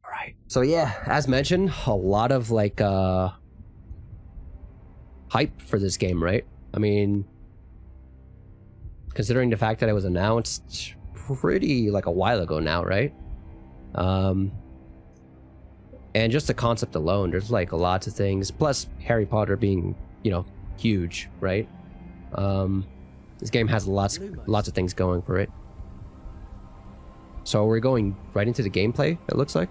Alright. So yeah, as mentioned, a lot of like hype for this game, right? I mean, considering the fact that it was announced pretty like a while ago now, right? And just the concept alone, there's like lots of things, plus Harry Potter being, you know, huge, right? This game has lots of things going for it. So we're going right into the gameplay, it looks like.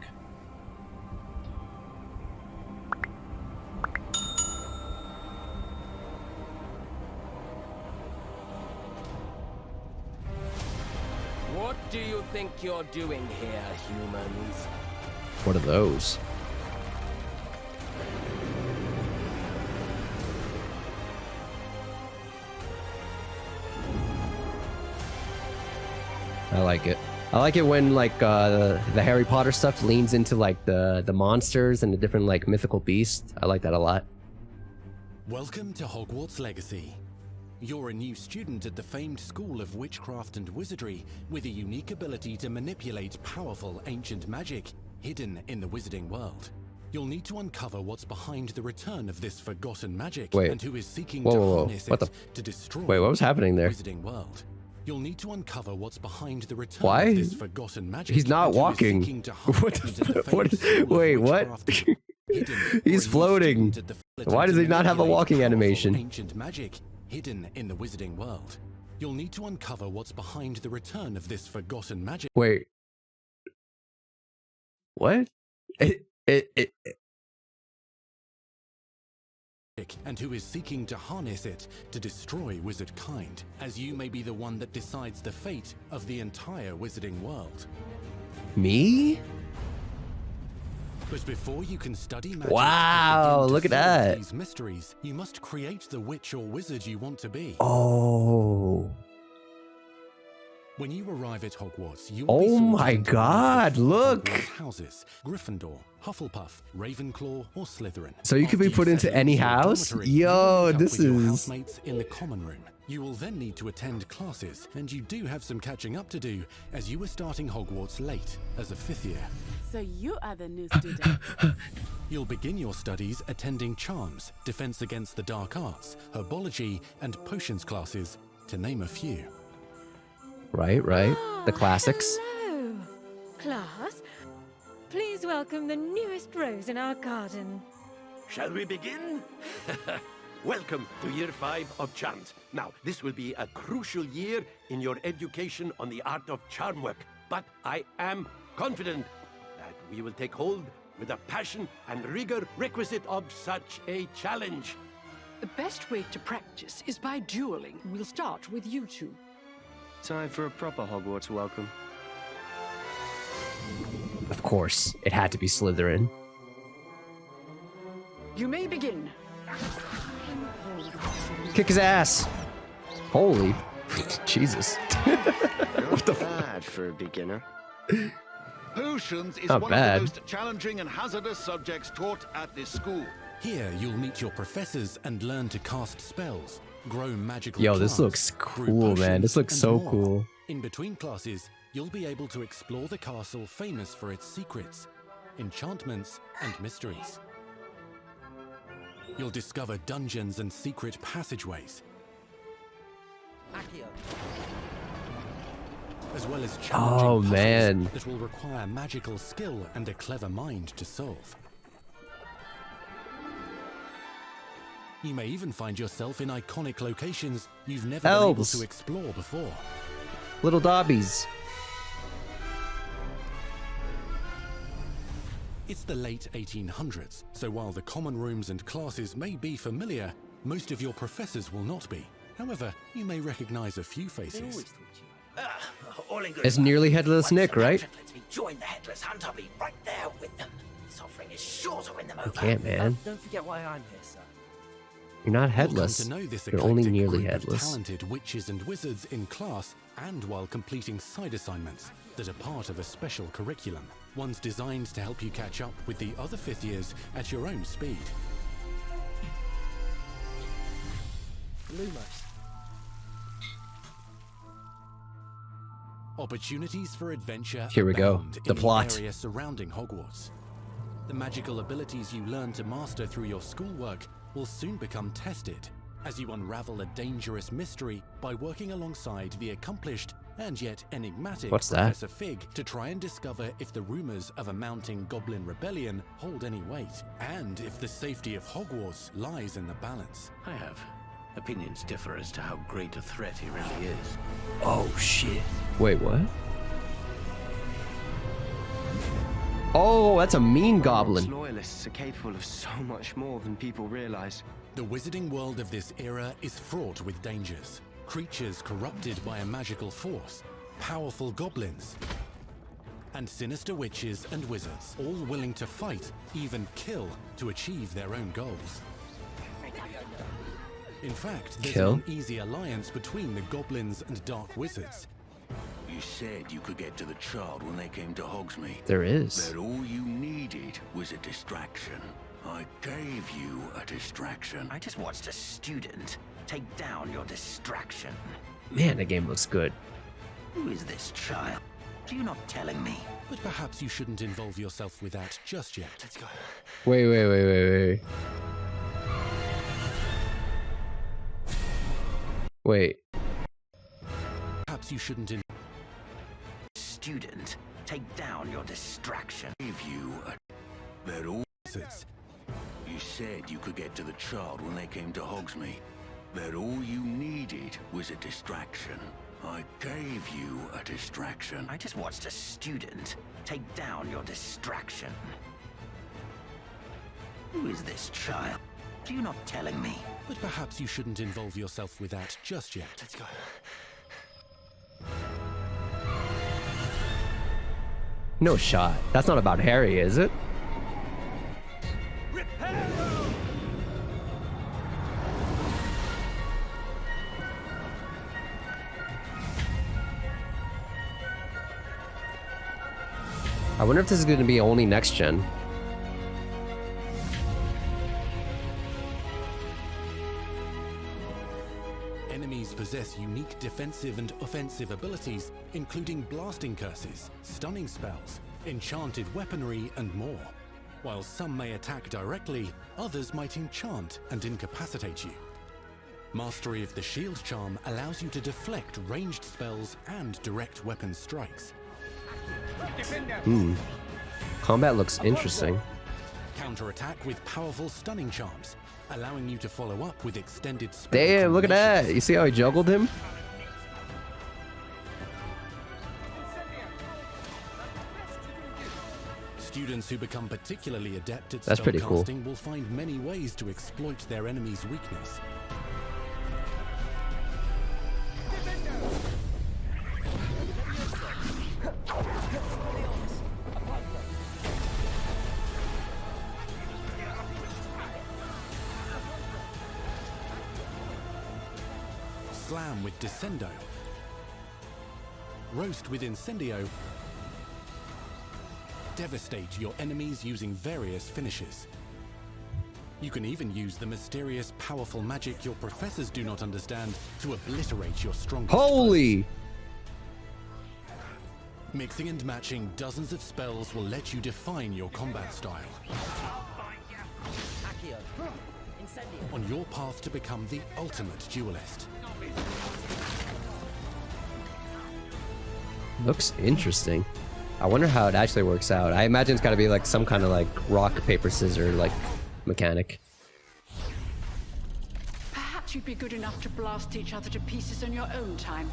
What do you think you're doing here, humans? What are those? I like it. I like it when like the Harry Potter stuff leans into like the monsters and the different like mythical beasts. I like that a lot. Welcome to Hogwarts Legacy. You're a new student at the famed School of Witchcraft and Wizardry with a unique ability to manipulate powerful ancient magic hidden in the wizarding world. You'll need to uncover what's behind the return of this forgotten magic and who is seeking to harness it to destroy what was happening there? the wizarding world. You'll need to uncover what's behind the return of this forgotten magic. He's not walking. What? Wait, what? He's floating. Why does he not have a walking animation? Ancient magic hidden in the wizarding world. You'll need to uncover what's behind the return of this forgotten magic. Wait. What? And who is seeking to harness it to destroy wizard kind, as you may be the one that decides the fate of the entire wizarding world. Me? But before you can study magic, wow, look at that. These mysteries, you must create the witch or wizard you want to be. Oh. When you arrive at Hogwarts, you will be my God, look. Houses: Gryffindor, Hufflepuff, Ravenclaw, or Slytherin. So you could be put into any house? Yo, this is housemates in the common room. You will then need to attend classes, and you do have some catching up to do, as you were starting Hogwarts late as a 5th year. So you are the new student. You'll begin your studies attending Charms, Defense Against the Dark Arts, Herbology, and Potions classes, to name a few. Right. The classics. Hello, class. Please welcome the newest rose in our garden. Shall we begin? Welcome to Year 5 of Charms. Now, this will be a crucial year in your education on the art of charm work, but I am confident that we will take hold with the passion and rigor requisite of such a challenge. The best way to practice is by dueling. We'll start with you two. Time for a proper Hogwarts welcome. Of course, it had to be Slytherin. You may begin. Kick his ass. Holy. Jesus. What the bad for a beginner. Potions is Not one bad. of the most challenging and hazardous subjects taught at this school. Here, you'll meet your professors and learn to cast spells, grow magical Yo, this plants, looks brew cool, man. This potions, looks and so more. cool. In between classes, you'll be able to explore the castle famous for its secrets, enchantments, and mysteries. You'll discover dungeons and secret passageways, as well as challenging puzzles that will require magical skill and a clever mind to solve. You may even find yourself in iconic locations you've never been able to explore before. Little Dobbies. It's the late 1800s, so while the common rooms and classes may be familiar, most of your professors will not be. However, you may recognize a few faces. It's nearly Headless Nick, right? Lets me join the Headless Hunt, I'll be right there with them. This offering is sure to win them over. You can't, man. Don't forget why I'm here, sir. You're not headless. You're only nearly headless. Talented witches and wizards in class, and while completing side assignments that are part of a special curriculum. One's designed to help you catch up with the other 5th years at your own speed. Lumos. Opportunities for adventure Here we go. abound The in plot. the area surrounding Hogwarts. The magical abilities you learn to master through your schoolwork will soon become tested as you unravel a dangerous mystery by working alongside the accomplished and yet enigmatic What's that? Professor Fig to try and discover if the rumors of a mounting goblin rebellion hold any weight, and if the safety of Hogwarts lies in the balance. I have opinions differ as to how great a threat he really is. Oh shit. Wait, what? Oh, that's a mean goblin. Loyalists are capable of so much more than people realize. The wizarding world of this era is fraught with dangers. Creatures corrupted by a magical force, powerful goblins, and sinister witches and wizards, all willing to fight, even kill, to achieve their own goals. In fact, there's an uneasy alliance between the goblins and dark wizards. You said you could get to the child when they came to Hogsmeade. There is. That all you needed was a distraction. I gave you a distraction. I just watched a student take down your distraction. Man, the game looks good. Who is this child? Are you not telling me? But perhaps you shouldn't involve yourself with that just yet. Let's go. Wait. Wait. Perhaps you shouldn't Student, take down your distraction. Gave you that all. wizards. You said you could get to the child when they came to Hogsmeade. That all you needed was a distraction. I gave you a distraction. I just watched a student take down your distraction. Who is this child? Are you not telling me? But perhaps you shouldn't involve yourself with that just yet. Let's go. No shot. That's not about Harry, is it? I wonder if this is going to be only next gen. Enemies possess unique defensive and offensive abilities, including blasting curses, stunning spells, enchanted weaponry, and more. While some may attack directly, others might enchant and incapacitate you. Mastery of the shield charm allows you to deflect ranged spells and direct weapon strikes. Combat looks interesting. Counterattack with powerful stunning charms, allowing you to follow up with extended spell Damn, look at that. combinations. You see how he juggled him? Students who become particularly adept at That's pretty cool. spellcasting will find many ways to exploit their enemy's weakness. Slam with Descendo. Roast with Incendio. Devastate your enemies using various finishes. You can even use the mysterious, powerful magic your professors do not understand to obliterate your strongest Holy! foes. Mixing and matching dozens of spells will let you define your combat style. On your path to become the ultimate duelist. Looks interesting. I wonder how it actually works out. I imagine it's got to be like some kind of like rock, paper, scissors like mechanic. Perhaps you'd be good enough to blast each other to pieces on your own time.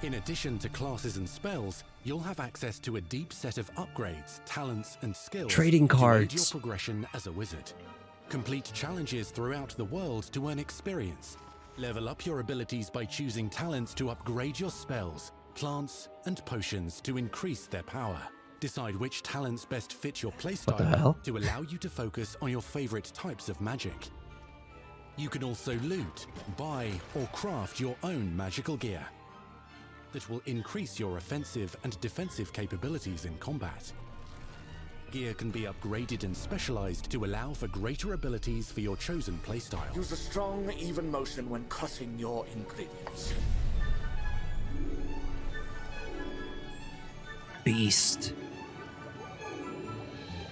In addition to classes and spells, you'll have access to a deep set of upgrades, talents, and skills Trading to aid cards. your progression as a wizard. Complete challenges throughout the world to earn experience. Level up your abilities by choosing talents to upgrade your spells, plants, and potions to increase their power. Decide which talents best fit your What the playstyle hell? to allow you to focus on your favorite types of magic. You can also loot, buy, or craft your own magical gear that will increase your offensive and defensive capabilities in combat. Gear can be upgraded and specialized to allow for greater abilities for your chosen playstyle. Use a strong, even motion when cutting your ingredients. Beast.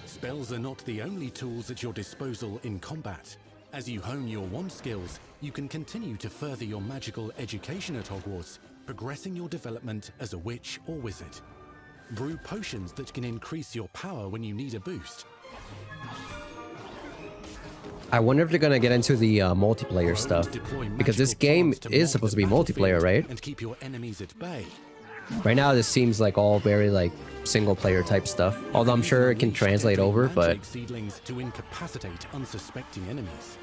Spells are not the only tools at your disposal in combat. As you hone your wand skills, you can continue to further your magical education at Hogwarts, progressing your development as a witch or wizard. Brew potions that can increase your power when you need a boost. I wonder if they're gonna get into the multiplayer stuff, because this game is supposed to be multiplayer, right? And keep your enemies at bay. Right now, this seems like all very like single player type stuff. Although I'm sure it can translate over, but seedlings to incapacitate unsuspecting enemies.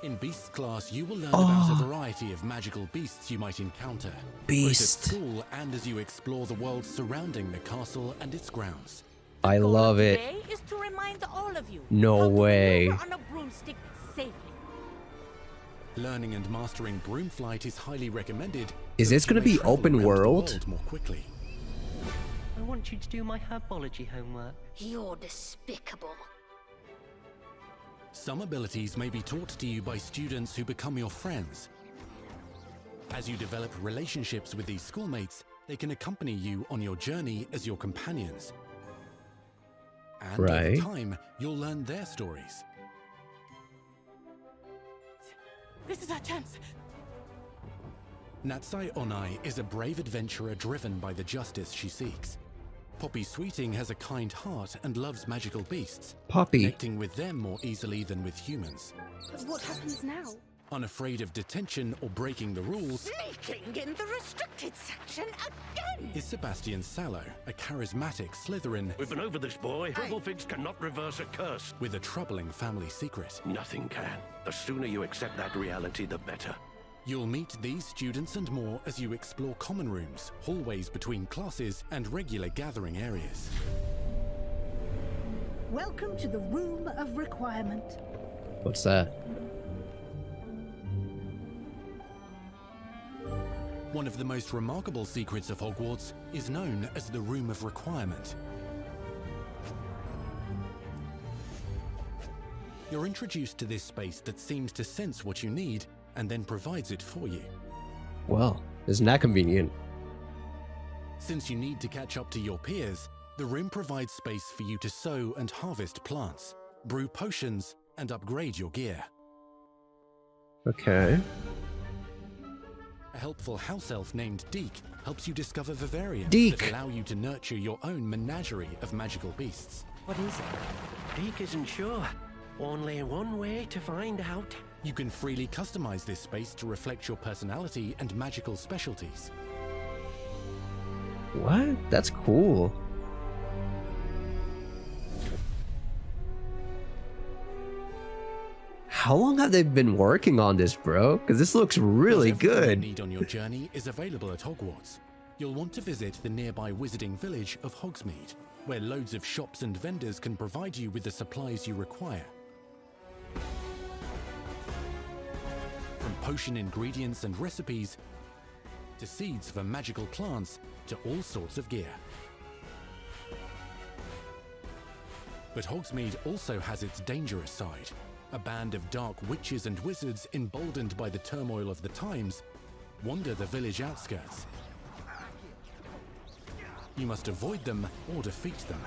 In Beast class, you will learn about a variety of magical beasts you might encounter. Beast. Both at school and as you explore the world surrounding the castle and its grounds. I love it. Today is to remind all of you No how to way. maneuver on a broomstick safely. Learning and mastering broomflight is highly recommended. Is so this that you gonna may be travel open around the world? more quickly. I want you to do my herbology homework. You're despicable. Some abilities may be taught to you by students who become your friends. As you develop relationships with these schoolmates, they can accompany you on your journey as your companions. And over time, you'll learn their stories. This is our chance. Natsai Onai is a brave adventurer driven by the justice she seeks. Poppy Sweeting has a kind heart and loves magical beasts, Poppy. connecting with them more easily than with humans. But what happens now? Unafraid of detention or breaking the rules, Sneaking in the restricted section again! is Sebastian Sallow, a charismatic Slytherin We've been over this, boy. Figs cannot reverse a curse. with a troubling family secret. Nothing can. The sooner you accept that reality, the better. You'll meet these students and more as you explore common rooms, hallways between classes, and regular gathering areas. Welcome to the Room of Requirement. What's that? One of the most remarkable secrets of Hogwarts is known as the Room of Requirement. You're introduced to this space that seems to sense what you need and then provides it for you. Well, isn't that convenient? Since you need to catch up to your peers, the room provides space for you to sow and harvest plants, brew potions, and upgrade your gear. Okay. A helpful house elf named Deke helps you discover vivariums Deke. that allow you to nurture your own menagerie of magical beasts. What is it? Deke isn't sure. Only one way to find out. You can freely customize this space to reflect your personality and magical specialties. What? That's cool. How long have they been working on this, bro? Because this looks really Everything you good. need on your journey is available at Hogwarts. You'll want to visit the nearby wizarding village of Hogsmeade, where loads of shops and vendors can provide you with the supplies you require. From potion ingredients and recipes, to seeds for magical plants, to all sorts of gear. But Hogsmeade also has its dangerous side. A band of dark witches and wizards emboldened by the turmoil of the times wander the village outskirts. You must avoid them or defeat them.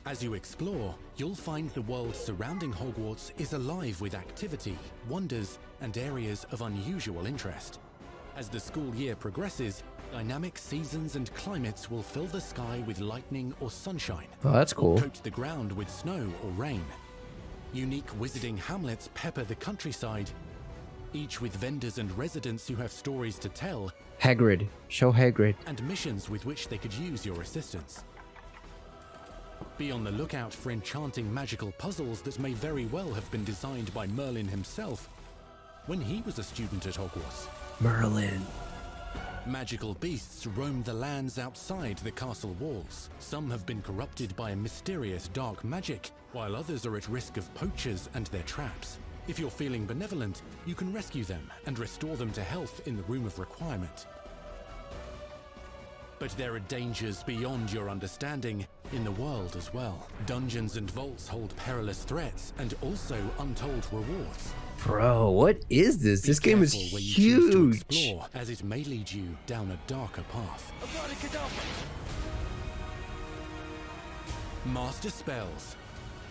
As you explore, you'll find the world surrounding Hogwarts is alive with activity, wonders, and areas of unusual interest. As the school year progresses, dynamic seasons and climates will fill the sky with lightning or sunshine. Oh, that's cool. Or coat the ground with snow or rain. Unique wizarding hamlets pepper the countryside, each with vendors and residents who have stories to tell. Hagrid. Show Hagrid. And missions with which they could use your assistance. Be on the lookout for enchanting magical puzzles that may very well have been designed by Merlin himself when he was a student at Hogwarts. Merlin. Magical beasts roam the lands outside the castle walls. Some have been corrupted by a mysterious dark magic, while others are at risk of poachers and their traps. If you're feeling benevolent, you can rescue them and restore them to health in the Room of Requirement. But there are dangers beyond your understanding in the world as well. Dungeons and vaults hold perilous threats and also untold rewards. Bro, what is this? This game is Careful where you choose to huge. explore, as it may lead you down a darker path. Master spells.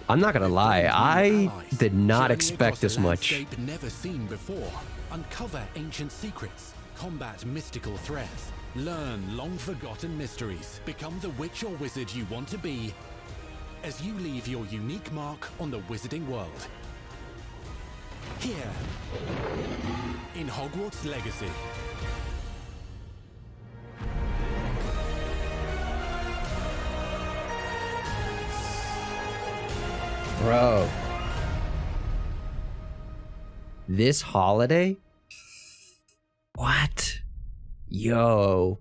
I'm not gonna lie, I Allies. did not Journey expect across a this much. landscape never seen before. Uncover ancient secrets. Combat mystical threats. Learn long-forgotten mysteries. Become the witch or wizard you want to be as you leave your unique mark on the wizarding world. Here, in Hogwarts Legacy. Bro. This holiday? What? Yo.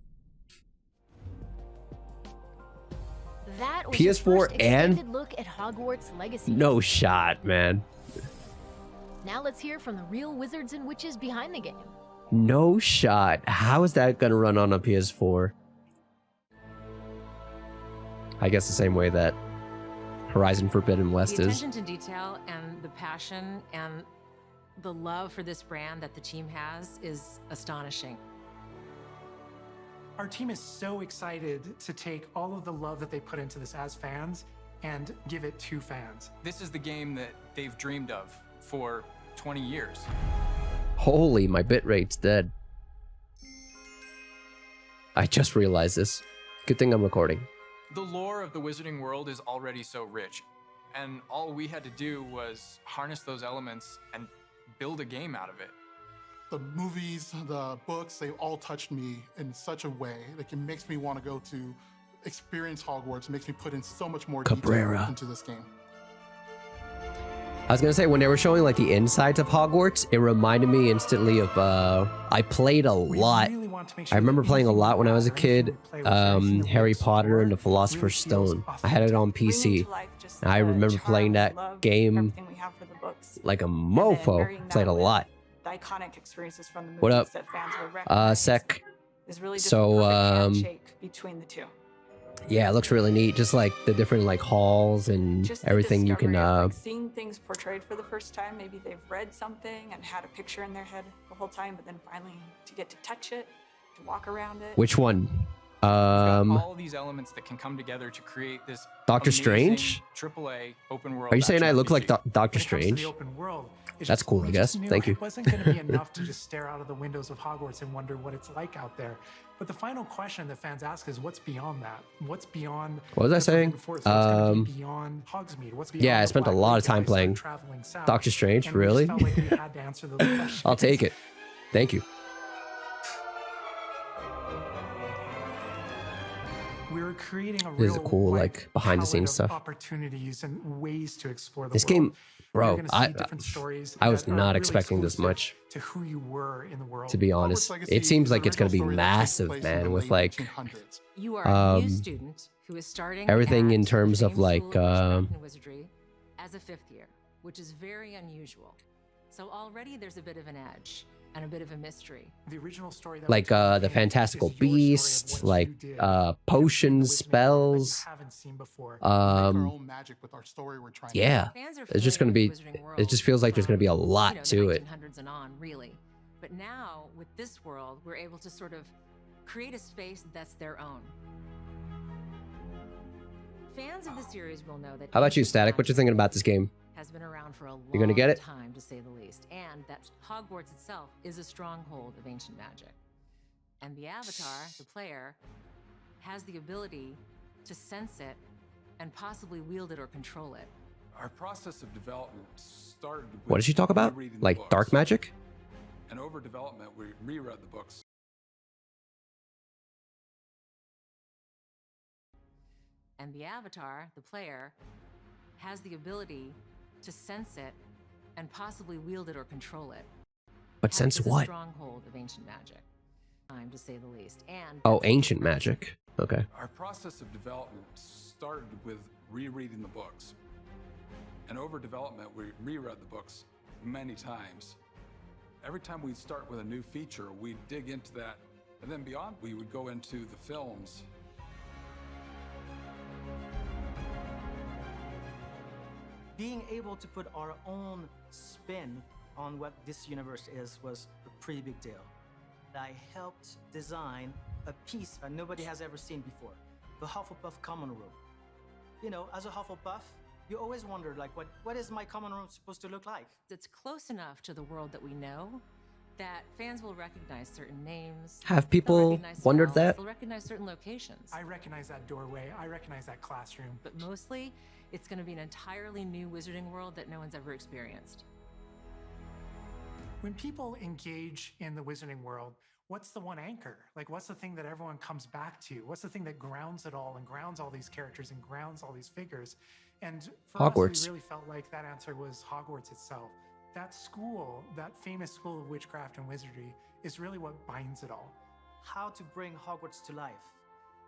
That was PS4 your first and- extended look at Hogwarts Legacy. No shot, man. Now let's hear from the real wizards and witches behind the game. No shot. How is that gonna run on a PS4? I guess the same way that Horizon Forbidden West The is. attention to detail and the passion and the love for this brand that the team has is astonishing. Our team is so excited to take all of the love that they put into this as fans and give it to fans. This is the game that they've dreamed of for 20 years. Holy, my bitrate's dead. I just realized this. Good thing I'm recording. The lore of the Wizarding World is already so rich, and all we had to do was harness those elements and build a game out of it. The movies, the books, they all touched me in such a way. Like, it makes me want to go to experience Hogwarts. It makes me put in so much more Cabrera. detail into this game. I was gonna say, when they were showing like the insides of Hogwarts, it reminded me instantly of I played a lot. I remember playing a lot when I was a kid. Harry Potter and the Philosopher's Stone. I had it on PC. I remember playing that game like a mofo. Played a lot. The iconic experiences from the movies What up? that fans would recognize. Sec. Is really just So, the perfect handshake between the two. Yeah, it looks really neat. Just like the different like halls and Just the everything you can. discovery of, like, seeing things portrayed for the first time. Maybe they've read something and had a picture in their head the whole time, but then finally to get to touch it, to walk around it. Which one? All these elements that can come together to create this Doctor amazing Strange? AAA open world. Are you saying I action look like RPG. Doctor When it comes to Strange? the open world, it's That's just- cool, we I just guess. knew Thank you. It wasn't going to be enough to just stare out of the windows of Hogwarts and wonder what it's like out there. But the final question that fans ask is, what's beyond that? What's beyond? What was I the saying? Forbidden Forest? What's gonna be beyond Hogsmeade? What's beyond Yeah, I the spent a Black lot of Witch time if I start playing traveling south? Doctor Strange. And we just Really? felt like we had to answer those questions. I'll take it. Thank you. We were creating a This is real cool, wide like behind the scenes palette of stuff. opportunities and ways to explore the This world. game, Where you're bro, gonna see different stories I was that are not really expecting this exclusive much. to who you were in the world. To be honest, it seems like it's gonna be massive, man. With like, You are a new student who is starting everything at in terms the of same like, school of Witchcraft and Wizardry as a 5th year, which is very unusual. So already there's a bit of an edge and a bit of a mystery. The original story that like the fantastical beasts, like potions, spells. Yeah, it's just gonna be. It just feels like there's gonna be a lot to it. 1900s and on, really. But now with this world, we're able to sort of create a space that's their own. Fans of the series will know that. How about you, Static? What you thinking about this game? Has been around for a long You gonna get it? time, to say the least, and that Hogwarts itself is a stronghold of ancient magic. And the Avatar, the player, has the ability to sense it and possibly wield it or control it. Our process of development started with What did she talk about? rereading the Like books. dark magic? And over development, we reread the books. And the Avatar, the player, has the ability to sense it and possibly wield it or control it. But sense Is a what? stronghold of ancient magic, time to say the least. And Oh, ancient magic. Okay. Our process of development started with rereading the books. And over development, we reread the books many times. Every time we'd start with a new feature, we'd dig into that. And then beyond, we would go into the films. Being able to put our own spin on what this universe is was a pretty big deal. I helped design a piece that nobody has ever seen before, the Hufflepuff common room. You know, as a Hufflepuff, you always wondered, like, what is my common room supposed to look like? It's close enough to the world that we know that fans will recognize certain names. Have they'll people recognize wondered smells, that? They'll recognize certain locations. I recognize that doorway. I recognize that classroom. But mostly, it's going to be an entirely new wizarding world that no one's ever experienced. When people engage in the wizarding world, what's the one anchor? Like, what's the thing that everyone comes back to? What's the thing that grounds it all and grounds all these characters and grounds all these figures? And for Hogwarts. us, we really felt like that answer was Hogwarts itself. That school, that famous school of witchcraft and wizardry, is really what binds it all. How to bring Hogwarts to life.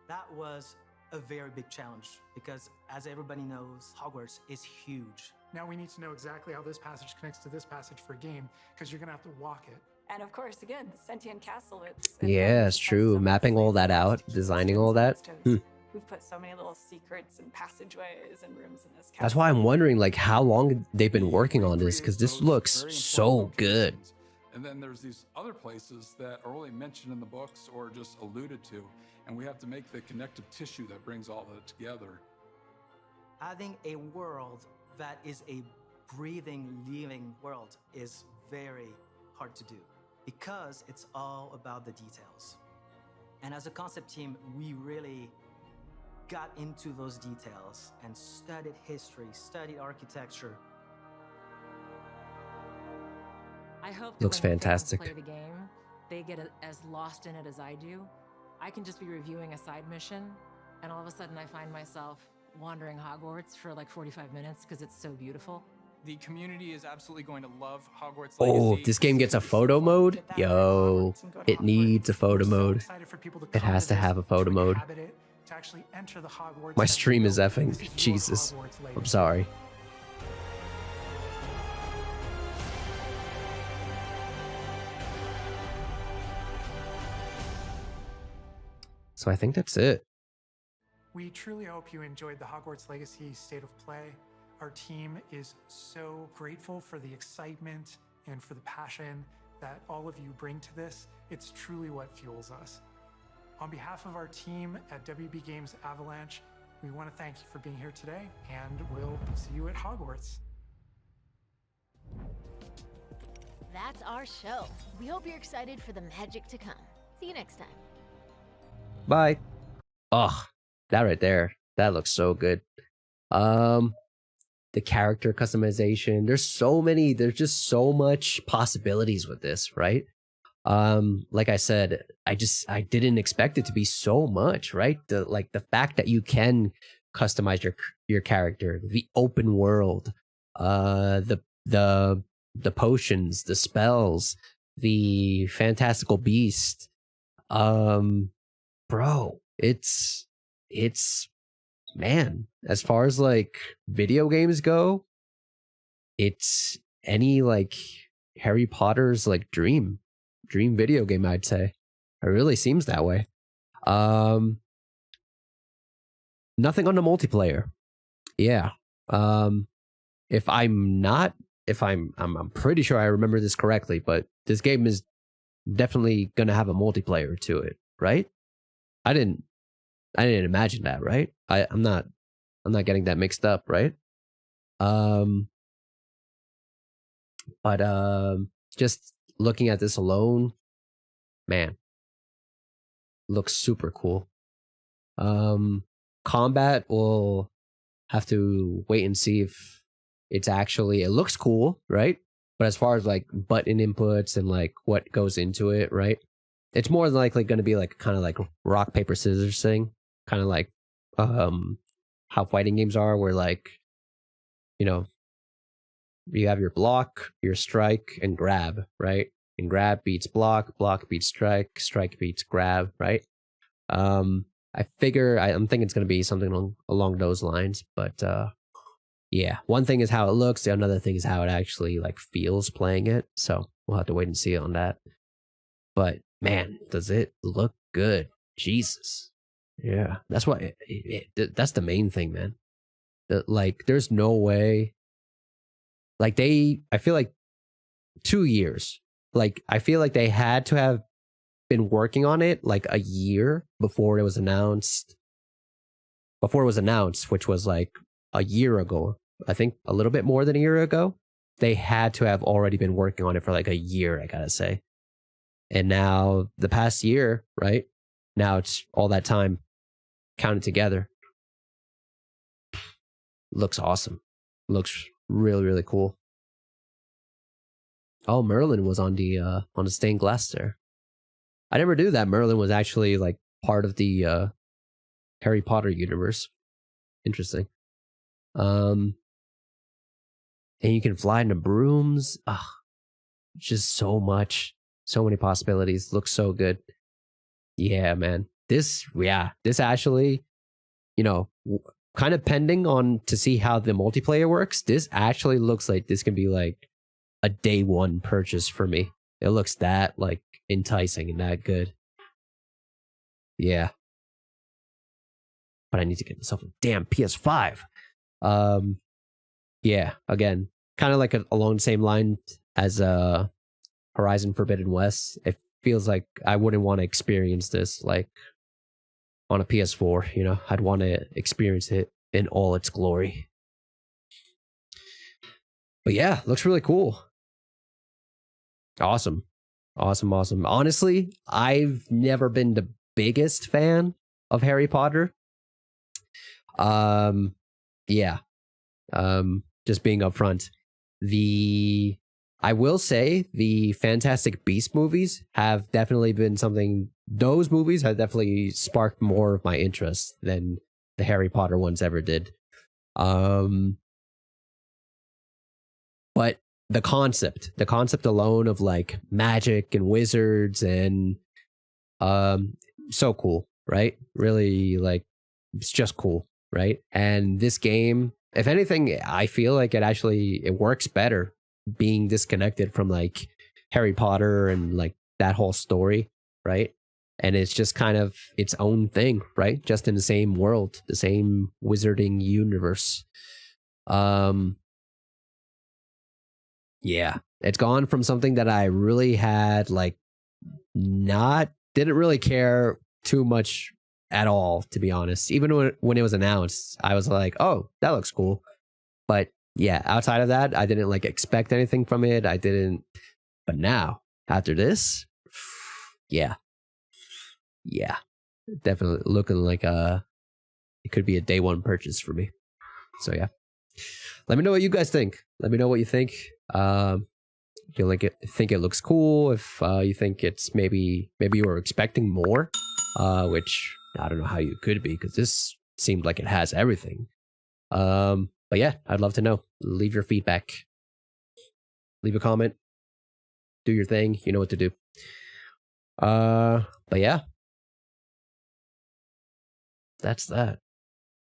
That was a very big challenge because, as everybody knows, Hogwarts is huge. Now we need to know exactly how this passage connects to this passage for a game, because you're going to have to walk it. And of course, again, the sentient castle. Yeah, it's true. Mapping all that out, designing all that. We've put so many little secrets and passageways and rooms in this castle. That's why I'm wondering, like, how long they've been working on this, because this looks so good. And then there's these other places that are only mentioned in the books or just alluded to, and we have to make the connective tissue that brings all of it together. Having a world that is a breathing, living world is very hard to do because it's all about the details. And as a concept team, we really got into those details and studied history, studied architecture. I hope that Looks when fantastic. fans play the game, they get as lost in it as I do. I can just be reviewing a side mission, and all of a sudden I find myself wandering Hogwarts for like 45 minutes because it's so beautiful. The community is absolutely going to love Hogwarts Legacy. Oh, if this game gets a photo mode, yo, it needs a photo mode. It has to have a photo mode. To actually enter the Hogwarts. My stream is effing. Jesus. I'm sorry. So I think that's it. We truly hope you enjoyed the Hogwarts Legacy State of Play. Our team is so grateful for the excitement and for the passion that all of you bring to this. It's truly what fuels us. On behalf of our team at WB Games Avalanche, we want to thank you for being here today, and we'll see you at Hogwarts. That's our show. We hope you're excited for the magic to come. See you next time. Bye. Oh, that right there. That looks so good. The character customization. There's just so much possibilities with this, right? Like I said, I didn't expect it to be so much, right? The fact that you can customize your character, the open world, the potions, the spells, the fantastical beast. Bro, it's man, as far as like video games go, it's any like Harry Potter's like dream video game, I'd say. It really seems that way. Nothing on the multiplayer. Yeah. I'm pretty sure I remember this correctly, but this game is definitely gonna have a multiplayer to it, right? I didn't imagine that, right? I'm not getting that mixed up, right? But just looking at this alone, man, looks super cool. Combat, will have to wait and see if it looks cool, right? But as far as like button inputs and like what goes into it, right? It's more than likely going to be like kind of like rock, paper, scissors thing. Kind of like how fighting games are, where like, you know, you have your block, your strike, and grab, right? And grab beats block, block beats strike, strike beats grab, right? I'm thinking it's going to be something along those lines. But yeah, one thing is how it looks. The another thing is how it actually like feels playing it. So we'll have to wait and see on that. But man, does it look good? Jesus. Yeah, that's why that's the main thing, man. Like, there's no way. Like I feel like 2 years. Like, I feel like they had to have been working on it like a year before it was announced. Before it was announced, which was like a year ago. I think a little bit more than a year ago. They had to have already been working on it for like a year, I gotta say. And now the past year, right? Now it's all that time counted together. Looks awesome. Looks really, really cool. Oh, Merlin was on the stained glass there. I never knew that Merlin was actually like part of the Harry Potter universe. Interesting. And you can fly into brooms. Just so much. So many possibilities. Looks so good. Yeah, man. This actually, you know, kind of pending on to see how the multiplayer works. This actually looks like this can be like a day one purchase for me. It looks that like enticing and that good. Yeah. But I need to get myself a damn PS5. Yeah, again, kind of like along the same line as Horizon Forbidden West. It feels like I wouldn't want to experience this like on a PS4, you know. I'd want to experience it in all its glory. But yeah, looks really cool. Awesome. Honestly, I've never been the biggest fan of Harry Potter. Yeah. Just being upfront. I will say the Fantastic Beasts movies have definitely been something. Those movies have definitely sparked more of my interest than the Harry Potter ones ever did. But the concept alone of like magic and wizards and so cool, right? Really, like, it's just cool, right? And this game, if anything, I feel like it works better being disconnected from like Harry Potter and like that whole story, right? And it's just kind of its own thing, right? Just in the same world, the same wizarding universe. Yeah, it's gone from something that I really had like didn't really care too much at all, to be honest. Even when it was announced, I was like, oh, that looks cool. But yeah, outside of that, I didn't like expect anything from it. I didn't. But now, after this, yeah, definitely looking like it could be a day one purchase for me. So yeah, let me know what you guys think. Let me know what you think. You think it looks cool? If you think it's maybe you were expecting more, which I don't know how you could be, because this seemed like it has everything. But yeah, I'd love to know. Leave your feedback. Leave a comment. Do your thing. You know what to do. But yeah, that's that.